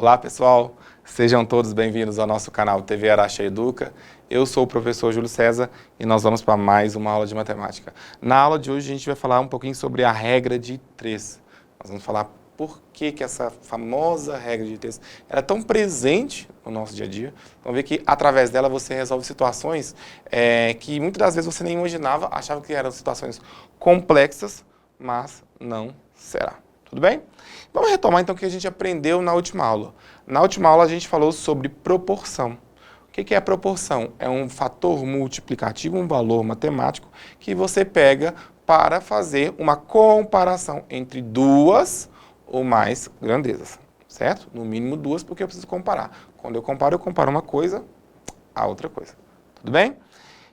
Olá pessoal, sejam todos bem-vindos ao nosso canal TV Araxá Educa. Eu sou o professor Júlio César e nós vamos para mais uma aula de matemática. Na aula de hoje a gente vai falar um pouquinho sobre a regra de 3. Nós vamos falar por que essa famosa regra de 3 era tão presente no nosso dia a dia. Vamos ver que através dela você resolve situações que muitas das vezes você nem imaginava, achava que eram situações complexas, mas não será. Tudo bem? Vamos retomar então o que a gente aprendeu na última aula. Na última aula a gente falou sobre proporção. O que é proporção? É um fator multiplicativo, um valor matemático que você pega para fazer uma comparação entre duas ou mais grandezas, certo? No mínimo duas, porque eu preciso comparar. Quando eu comparo uma coisa a outra coisa. Tudo bem?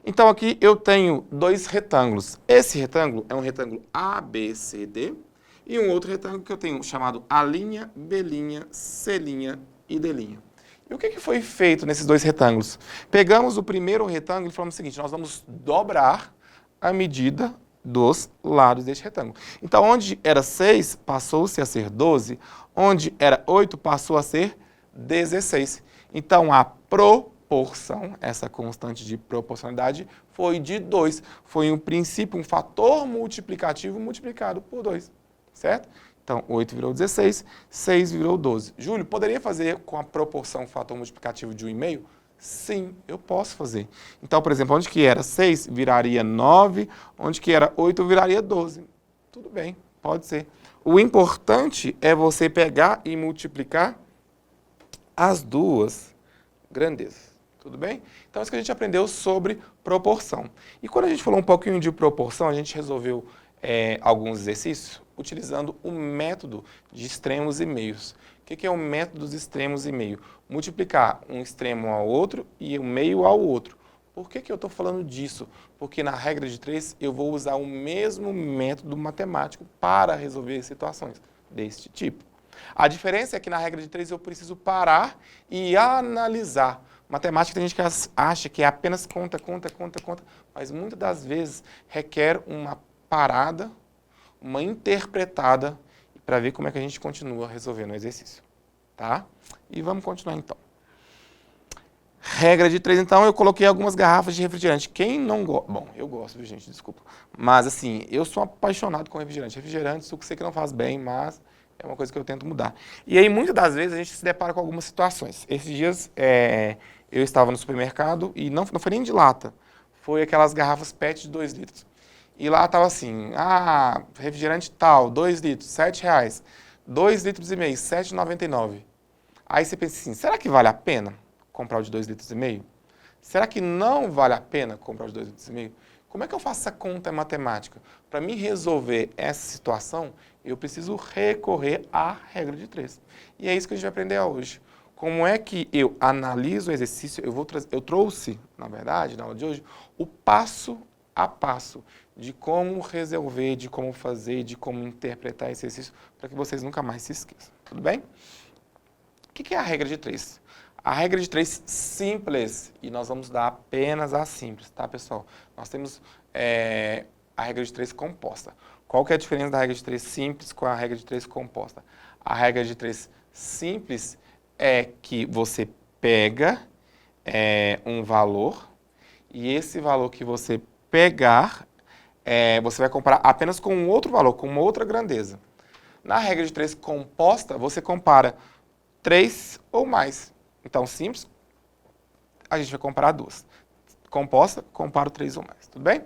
Então aqui eu tenho dois retângulos. Esse retângulo é um retângulo ABCD. E um outro retângulo que eu tenho chamado A', B', C' e D'. E o que foi feito nesses dois retângulos? Pegamos o primeiro retângulo e falamos o seguinte, nós vamos dobrar a medida dos lados deste retângulo. Então, onde era 6, passou-se a ser 12. Onde era 8, passou a ser 16. Então, a proporção, essa constante de proporcionalidade, foi de 2. Foi um princípio, um fator multiplicativo multiplicado por 2. Certo? Então, 8 virou 16, 6 virou 12. Júlio, poderia fazer com a proporção fator multiplicativo de 1,5? Sim, eu posso fazer. Então, por exemplo, onde que era 6, viraria 9, onde que era 8, viraria 12. Tudo bem, pode ser. O importante é você pegar e multiplicar as duas grandezas. Tudo bem? Então, isso que a gente aprendeu sobre proporção. E quando a gente falou um pouquinho de proporção, a gente resolveu alguns exercícios utilizando o método de extremos e meios. O que é o método dos extremos e meio? Multiplicar um extremo ao outro e um meio ao outro. Por que eu estou falando disso? Porque na regra de 3 eu vou usar o mesmo método matemático para resolver situações deste tipo. A diferença é que na regra de 3 eu preciso parar e analisar. Matemática tem gente que acha que é apenas conta, mas muitas das vezes requer uma parada, uma interpretada, para ver como é que a gente continua resolvendo o exercício. Tá? E vamos continuar então. Regra de 3, então, eu coloquei algumas garrafas de refrigerante. Quem não gosta... Bom, eu gosto, viu, gente? Desculpa. Mas, assim, eu sou apaixonado com refrigerante. Refrigerante, suco sei que não faz bem, mas é uma coisa que eu tento mudar. E aí, muitas das vezes, a gente se depara com algumas situações. Esses dias, eu estava no supermercado e não foi nem de lata. Foi aquelas garrafas PET de 2 litros. E lá estava assim, refrigerante tal, 2 litros, R$7. 2,5 litros, R$7,99. Aí você pensa assim, será que vale a pena comprar o de 2,5 litros? Será que não vale a pena comprar o de 2,5 litros? Como é que eu faço essa conta matemática? Para mim resolver essa situação, eu preciso recorrer à regra de 3. E é isso que a gente vai aprender hoje. Como é que eu analiso o exercício? Eu trouxe, na verdade, na aula de hoje, o passo a passo de como resolver, de como fazer, de como interpretar esse exercício, para que vocês nunca mais se esqueçam. Tudo bem? O que é a regra de 3? A regra de 3 simples, e nós vamos dar apenas a simples, tá, pessoal? Nós temos a regra de 3 composta. Qual que é a diferença da regra de 3 simples com a regra de 3 composta? A regra de 3 simples é que você pega um valor, e esse valor que você pegar, você vai comparar apenas com um outro valor, com uma outra grandeza. Na regra de 3 composta, você compara 3 ou mais. Então, simples, a gente vai comparar duas. Composta, comparo 3 ou mais. Tudo bem?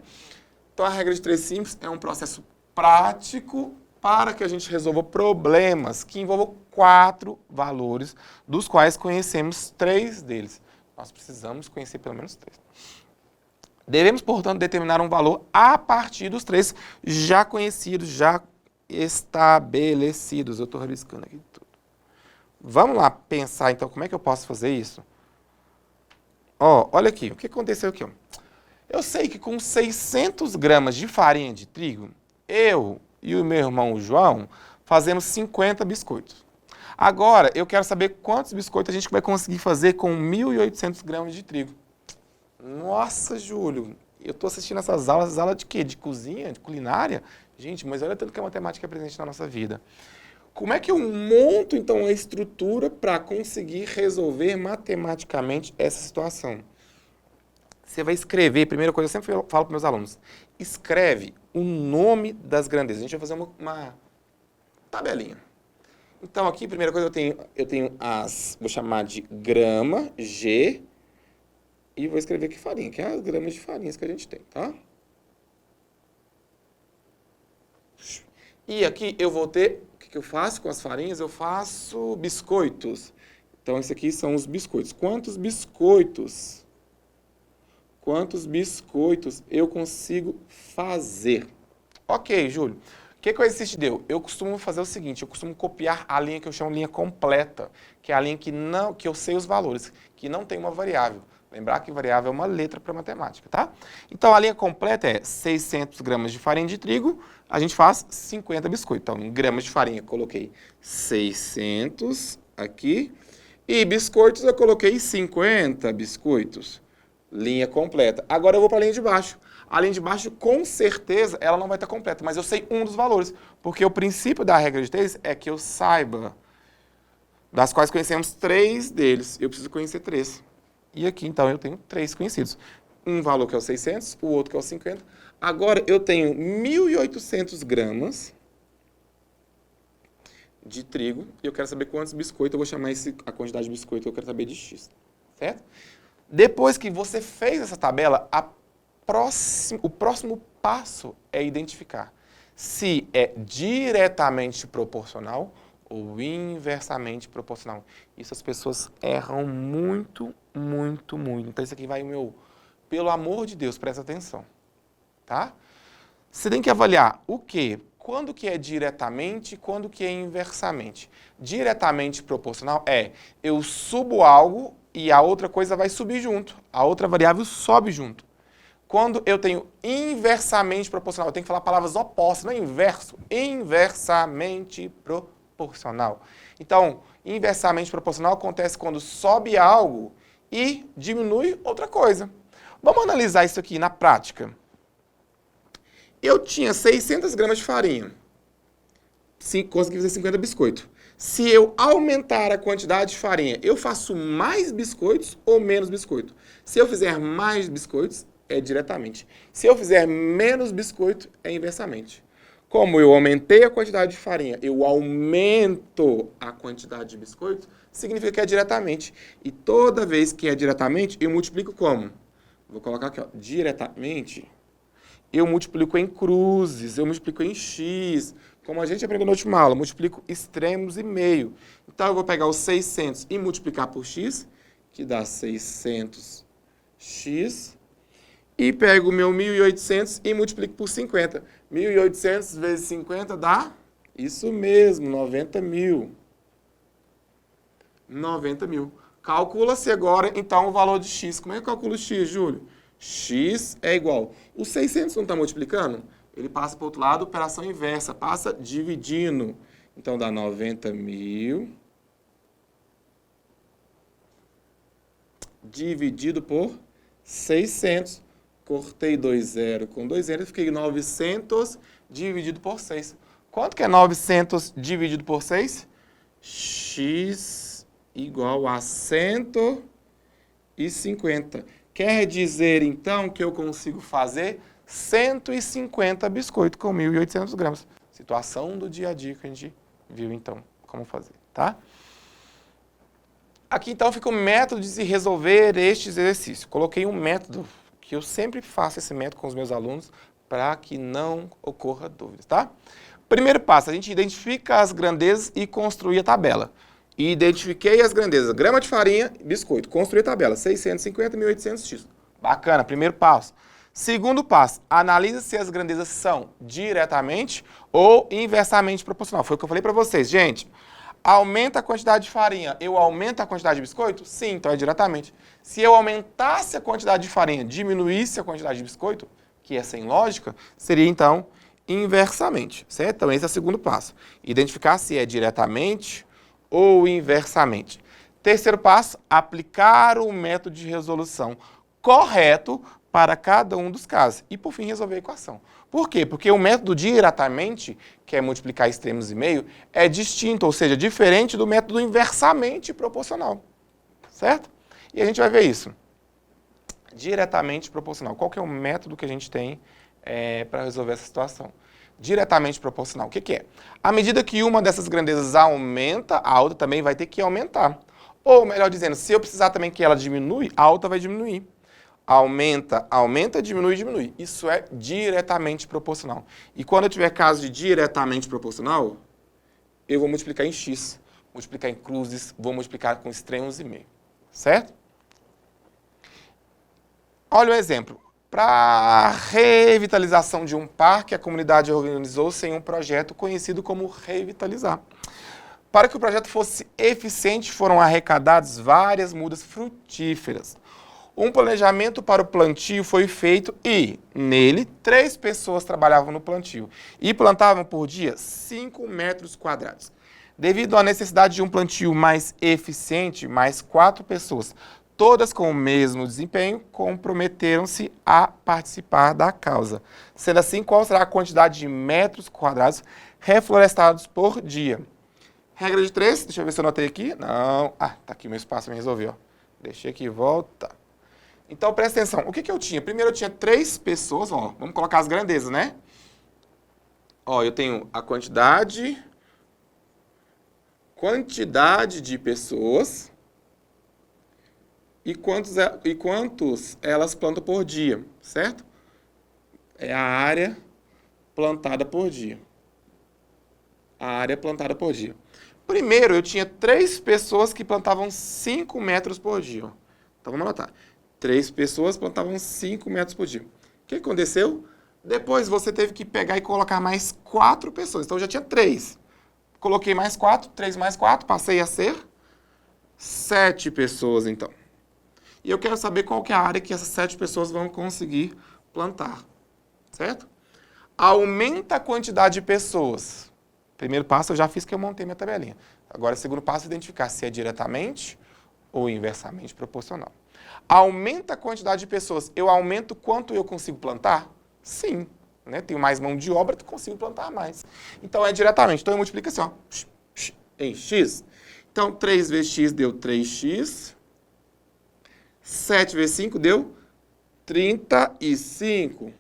Então, a regra de 3 simples é um processo prático para que a gente resolva problemas que envolvam 4 valores, dos quais conhecemos 3 deles. Nós precisamos conhecer pelo menos 3. Devemos, portanto, determinar um valor a partir dos 3 já conhecidos, já estabelecidos. Eu estou rabiscando aqui tudo. Vamos lá pensar, então, como é que eu posso fazer isso? Olha aqui, o que aconteceu aqui? Eu sei que com 600 gramas de farinha de trigo, eu e o meu irmão João fazemos 50 biscoitos. Agora, eu quero saber quantos biscoitos a gente vai conseguir fazer com 1.800 gramas de trigo. Nossa, Júlio, eu estou assistindo essas aulas de quê? De cozinha, de culinária? Gente, mas olha tanto que a matemática é presente na nossa vida. Como é que eu monto, então, a estrutura para conseguir resolver matematicamente essa situação? Você vai escrever, primeira coisa, eu sempre falo para meus alunos, escreve o nome das grandezas. A gente vai fazer uma tabelinha. Então, aqui, primeira coisa, eu tenho vou chamar de grama, G, e vou escrever aqui farinha, que é as gramas de farinhas que a gente tem, tá? E aqui eu vou ter, o que eu faço com as farinhas? Eu faço biscoitos. Então, esses aqui são os biscoitos. Quantos biscoitos eu consigo fazer? Ok, Júlio. O que o exercício deu? Eu costumo fazer o seguinte, eu costumo copiar a linha que eu chamo de linha completa, que é a linha que eu sei os valores, que não tem uma variável. Lembrar que variável é uma letra para matemática, tá? Então, a linha completa é 600 gramas de farinha de trigo, a gente faz 50 biscoitos. Então, em gramas de farinha, coloquei 600 aqui, e biscoitos eu coloquei 50 biscoitos. Linha completa. Agora eu vou para a linha de baixo. A linha de baixo, com certeza, ela não vai estar completa, mas eu sei um dos valores, porque o princípio da regra de 3 é que eu saiba, das quais conhecemos 3 deles. Eu preciso conhecer 3. E aqui, então, eu tenho 3 conhecidos. Um valor que é o 600, o outro que é o 50. Agora, eu tenho 1.800 gramas de trigo e eu quero saber quantos biscoitos. Eu vou chamar a quantidade de biscoito que eu quero saber de X. Certo? Depois que você fez essa tabela, o próximo passo é identificar se é diretamente proporcional ou inversamente proporcional. Isso as pessoas erram muito, muito, muito. Então, isso aqui vai pelo amor de Deus, presta atenção, tá? Você tem que avaliar o quê? Quando que é diretamente e quando que é inversamente. Diretamente proporcional eu subo algo e a outra coisa vai subir junto. A outra variável sobe junto. Quando eu tenho inversamente proporcional, eu tenho que falar palavras opostas, não é inverso, inversamente proporcional. Então, inversamente proporcional acontece quando sobe algo e diminui outra coisa. Vamos analisar isso aqui na prática. Eu tinha 600 gramas de farinha, consegui fazer 50 biscoitos. Se eu aumentar a quantidade de farinha, eu faço mais biscoitos ou menos biscoito? Se eu fizer mais biscoitos, é diretamente. Se eu fizer menos biscoito, é inversamente. Como eu aumentei a quantidade de farinha, eu aumento a quantidade de biscoito, significa que é diretamente. E toda vez que é diretamente, eu multiplico como? Vou colocar aqui, ó, diretamente. Eu multiplico em cruzes, eu multiplico em x. Como a gente aprendeu na última aula, multiplico extremos e meio. Então, eu vou pegar os 600 e multiplicar por x, que dá 600x. E pego o meu 1.800 e multiplico por 50. 1.800 vezes 50 dá, isso mesmo, 90 mil. 90 mil. Calcula-se agora, então, o valor de x. Como é que eu calculo x, Júlio? X é igual. O 600 não está multiplicando? Ele passa para o outro lado, operação inversa, passa dividindo. Então, dá 90 mil dividido por 600. Cortei 2 zeros com 2 zeros, fiquei 900 dividido por 6. Quanto que é 900 dividido por 6? X igual a 150. Quer dizer, então, que eu consigo fazer 150 biscoitos com 1.800 gramas. Situação do dia a dia que a gente viu, então, como fazer, tá? Aqui, então, fica o método de se resolver estes exercícios. Coloquei um método que eu sempre faço esse método com os meus alunos para que não ocorra dúvidas, tá? Primeiro passo, a gente identifica as grandezas e construir a tabela. Identifiquei as grandezas, grama de farinha, biscoito. Construir a tabela, 650, 1.800x. Bacana, primeiro passo. Segundo passo, analisa se as grandezas são diretamente ou inversamente proporcional. Foi o que eu falei para vocês, gente. Aumenta a quantidade de farinha, eu aumento a quantidade de biscoito? Sim, então é diretamente. Se eu aumentasse a quantidade de farinha, diminuísse a quantidade de biscoito, que é sem lógica, seria então inversamente, certo? Então esse é o segundo passo. Identificar se é diretamente ou inversamente. Terceiro passo, aplicar o método de resolução correto para cada um dos casos. E, por fim, resolver a equação. Por quê? Porque o método diretamente, que é multiplicar extremos e meio, é distinto, ou seja, diferente do método inversamente proporcional. Certo? E a gente vai ver isso. Diretamente proporcional. Qual que é o método que a gente tem para resolver essa situação? Diretamente proporcional. O que é? À medida que uma dessas grandezas aumenta, a outra também vai ter que aumentar. Ou, melhor dizendo, se eu precisar também que ela diminui, a outra vai diminuir. Aumenta, aumenta, diminui, diminui. Isso é diretamente proporcional. E quando eu tiver caso de diretamente proporcional, eu vou multiplicar em x, multiplicar em cruzes, vou multiplicar com extremos e meio. Certo? Olha o exemplo. Para a revitalização de um parque, a comunidade organizou-se em um projeto conhecido como Revitalizar. Para que o projeto fosse eficiente, foram arrecadadas várias mudas frutíferas. Um planejamento para o plantio foi feito e, nele, 3 pessoas trabalhavam no plantio e plantavam por dia 5 metros quadrados. Devido à necessidade de um plantio mais eficiente, mais 4 pessoas, todas com o mesmo desempenho, comprometeram-se a participar da causa. Sendo assim, qual será a quantidade de metros quadrados reflorestados por dia? Regra de 3, deixa eu ver se eu anotei aqui. Não, tá aqui, meu espaço me resolveu. Deixei aqui, volta. Então, presta atenção. O que eu tinha? Primeiro eu tinha 3 pessoas, ó, vamos colocar as grandezas, né? Ó, eu tenho a quantidade de pessoas e quantos elas plantam por dia, certo? É a área plantada por dia. A área plantada por dia. Primeiro, eu tinha 3 pessoas que plantavam 5 metros por dia. Ó. Então, vamos anotar. 3 pessoas plantavam 5 metros por dia. O que aconteceu? Depois, você teve que pegar e colocar mais 4 pessoas. Então, eu já tinha 3. Coloquei mais 4, 3 mais 4, passei a ser 7 pessoas, então. E eu quero saber qual que é a área que essas 7 pessoas vão conseguir plantar. Certo? Aumenta a quantidade de pessoas. Primeiro passo eu já fiz que eu montei minha tabelinha. Agora, o segundo passo é identificar se é diretamente ou inversamente proporcional. Aumenta a quantidade de pessoas. Eu aumento quanto eu consigo plantar? Sim. Né? Tenho mais mão de obra, consigo plantar mais. Então, é diretamente. Então, eu multiplico assim, ó, em x. Então, 3 vezes x deu 3x. 7 vezes 5 deu 35.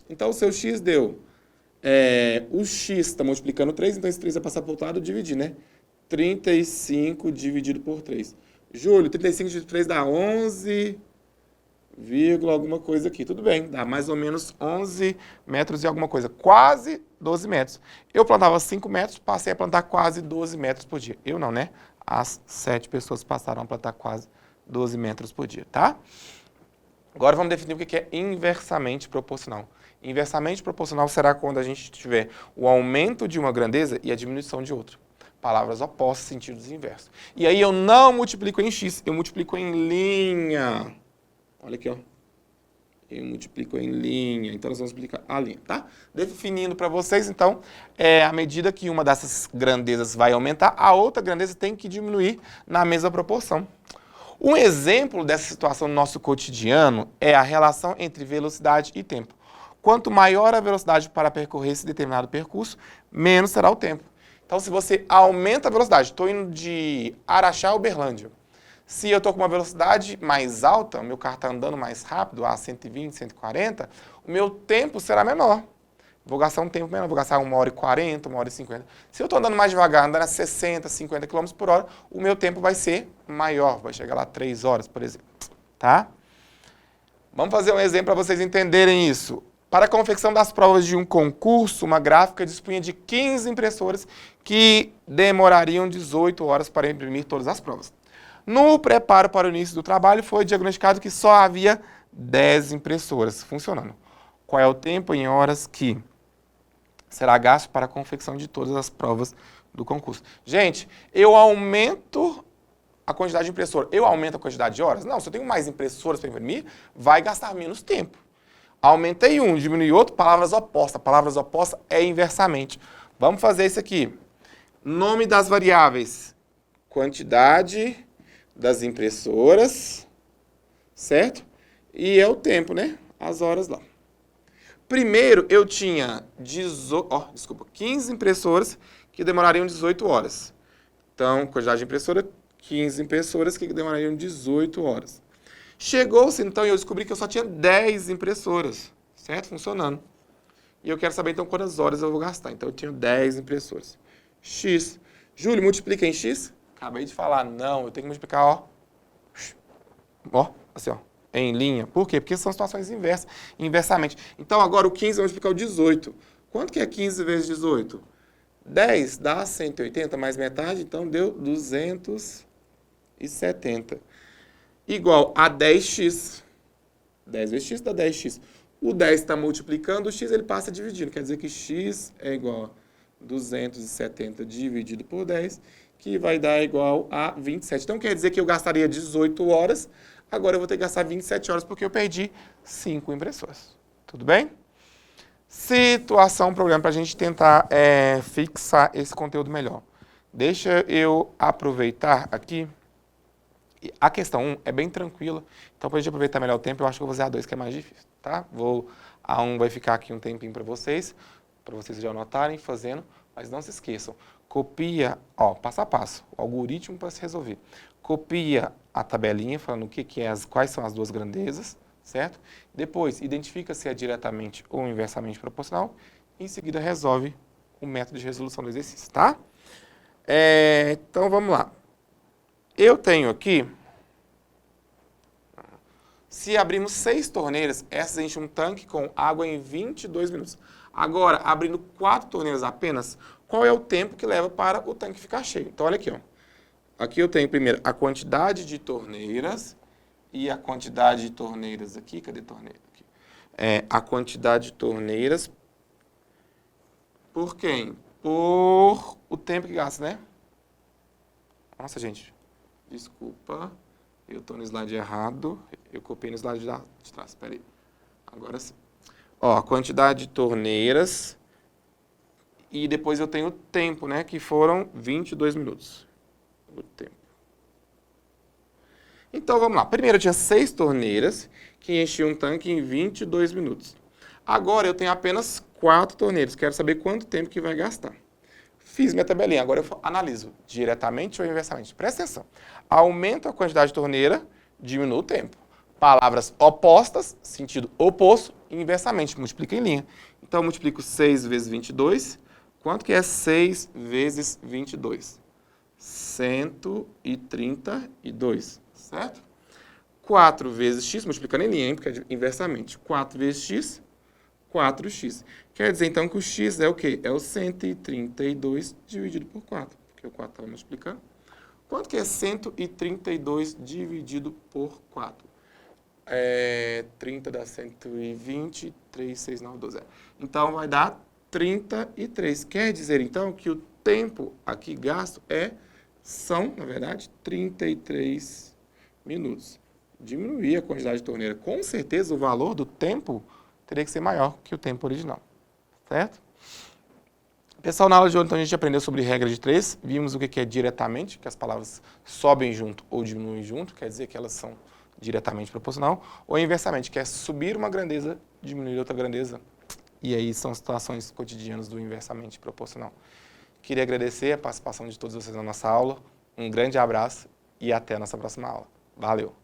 Então, o seu x deu... o x está multiplicando 3, então esse 3 vai passar para o outro lado e dividir, né? 35 dividido por 3. Júlio, 35 dividido por 3 dá 11, alguma coisa aqui. Tudo bem, dá mais ou menos 11 metros e alguma coisa. Quase 12 metros. Eu plantava 5 metros, passei a plantar quase 12 metros por dia. Eu não, né? As 7 pessoas passaram a plantar quase 12 metros por dia, tá? Agora vamos definir o que é inversamente proporcional. Inversamente proporcional será quando a gente tiver o aumento de uma grandeza e a diminuição de outra. Palavras opostas, sentidos inversos. E aí eu não multiplico em x, eu multiplico em linha. Olha aqui, ó. Eu multiplico em linha. Então, nós vamos multiplicar a linha, tá? Definindo para vocês, então, à medida que uma dessas grandezas vai aumentar, a outra grandeza tem que diminuir na mesma proporção. Um exemplo dessa situação no nosso cotidiano é a relação entre velocidade e tempo. Quanto maior a velocidade para percorrer esse determinado percurso, menos será o tempo. Então, se você aumenta a velocidade, estou indo de Araxá a Uberlândia. Se eu estou com uma velocidade mais alta, o meu carro está andando mais rápido, a 120, 140, o meu tempo será menor. Vou gastar um tempo menor, vou gastar 1h40, 1h50. Se eu estou andando mais devagar, andando a 60, 50 km por hora, o meu tempo vai ser maior, vai chegar lá a 3 horas, por exemplo. Tá? Vamos fazer um exemplo para vocês entenderem isso. Para a confecção das provas de um concurso, uma gráfica dispunha de 15 impressoras que demorariam 18 horas para imprimir todas as provas. No preparo para o início do trabalho, foi diagnosticado que só havia 10 impressoras funcionando. Qual é o tempo em horas que será gasto para a confecção de todas as provas do concurso? Gente, eu aumento a quantidade de impressora. Eu aumento a quantidade de horas? Não, se eu tenho mais impressoras para imprimir, vai gastar menos tempo. Aumentei um, diminui outro, palavras opostas. Palavras opostas é inversamente. Vamos fazer isso aqui. Nome das variáveis. Quantidade das impressoras, certo? E é o tempo, né? As horas lá. Primeiro, eu tinha 15 impressoras que demorariam 18 horas. Então, quantidade de impressora, 15 impressoras que demorariam 18 horas. Chegou-se, então, e eu descobri que eu só tinha 10 impressoras, certo? Funcionando. E eu quero saber, então, quantas horas eu vou gastar. Então, eu tenho 10 impressoras. X. Júlio, multiplica em X? Acabei de falar, não, eu tenho que multiplicar, assim, em linha. Por quê? Porque são situações inversamente. Então, agora o 15 vai multiplicar o 18. Quanto que é 15 vezes 18? 10 dá 180 mais metade, então deu 270. Igual a 10x. 10 vezes x dá 10x. O 10 está multiplicando, o x ele passa dividindo. Quer dizer que x é igual a 270 dividido por 10, que vai dar igual a 27. Então, quer dizer que eu gastaria 18 horas, agora eu vou ter que gastar 27 horas porque eu perdi 5 impressoras. Tudo bem? Situação, problema, para a gente tentar fixar esse conteúdo melhor. Deixa eu aproveitar aqui. A questão 1 é bem tranquila, então para a gente aproveitar melhor o tempo, eu acho que eu vou fazer a 2, que é mais difícil, tá? A 1 vai ficar aqui um tempinho para vocês já anotarem, fazendo, mas não se esqueçam. Copia, passo a passo, o algoritmo para se resolver. Copia a tabelinha, falando quais são as duas grandezas, certo? Depois, identifica se é diretamente ou inversamente proporcional, e em seguida resolve o método de resolução do exercício, tá? Então, vamos lá. Eu tenho aqui, se abrirmos 6 torneiras, essas enchem um tanque com água em 22 minutos. Agora, abrindo 4 torneiras apenas, qual é o tempo que leva para o tanque ficar cheio? Então, olha aqui, Aqui eu tenho primeiro a quantidade de torneiras e a quantidade de torneiras aqui. Cadê torneira? Aqui. A quantidade de torneiras por quem? Por o tempo que gasta, né? Nossa, gente. Desculpa. Eu estou no slide errado. Eu copiei no slide de trás. Espera aí. Agora sim. A quantidade de torneiras. E depois eu tenho o tempo, né? Que foram 22 minutos. O tempo. Então, vamos lá. Primeiro eu tinha 6 torneiras que enchiam um tanque em 22 minutos. Agora eu tenho apenas 4 torneiras. Quero saber quanto tempo que vai gastar. Fiz minha tabelinha. Agora eu analiso diretamente ou inversamente. Presta atenção. Aumento a quantidade de torneira, diminui o tempo. Palavras opostas, sentido oposto, inversamente. Multiplica em linha. Então, eu multiplico 6 vezes 22. Quanto que é 6 vezes 22? 132, certo? 4 vezes x, multiplicando em linha, hein, porque é inversamente. 4 vezes x, 4x. Quer dizer, então, que o x é o quê? É o 132 dividido por 4, porque o 4 estava multiplicando. Quanto que é 132 dividido por 4? 30 dá 120, 3, 6, 9, 12. Então, vai dar 33. Quer dizer, então, que o tempo aqui gasto são, na verdade, 33 minutos. Diminuir a quantidade de torneira. Com certeza, o valor do tempo teria que ser maior que o tempo original. Certo? Pessoal, na aula de hoje, então, a gente aprendeu sobre regra de 3. Vimos o que é diretamente, que as palavras sobem junto ou diminuem junto, quer dizer que elas são diretamente proporcional, ou inversamente, que é subir uma grandeza, diminuir outra grandeza. E aí são situações cotidianas do inversamente proporcional. Queria agradecer a participação de todos vocês na nossa aula. Um grande abraço e até a nossa próxima aula. Valeu!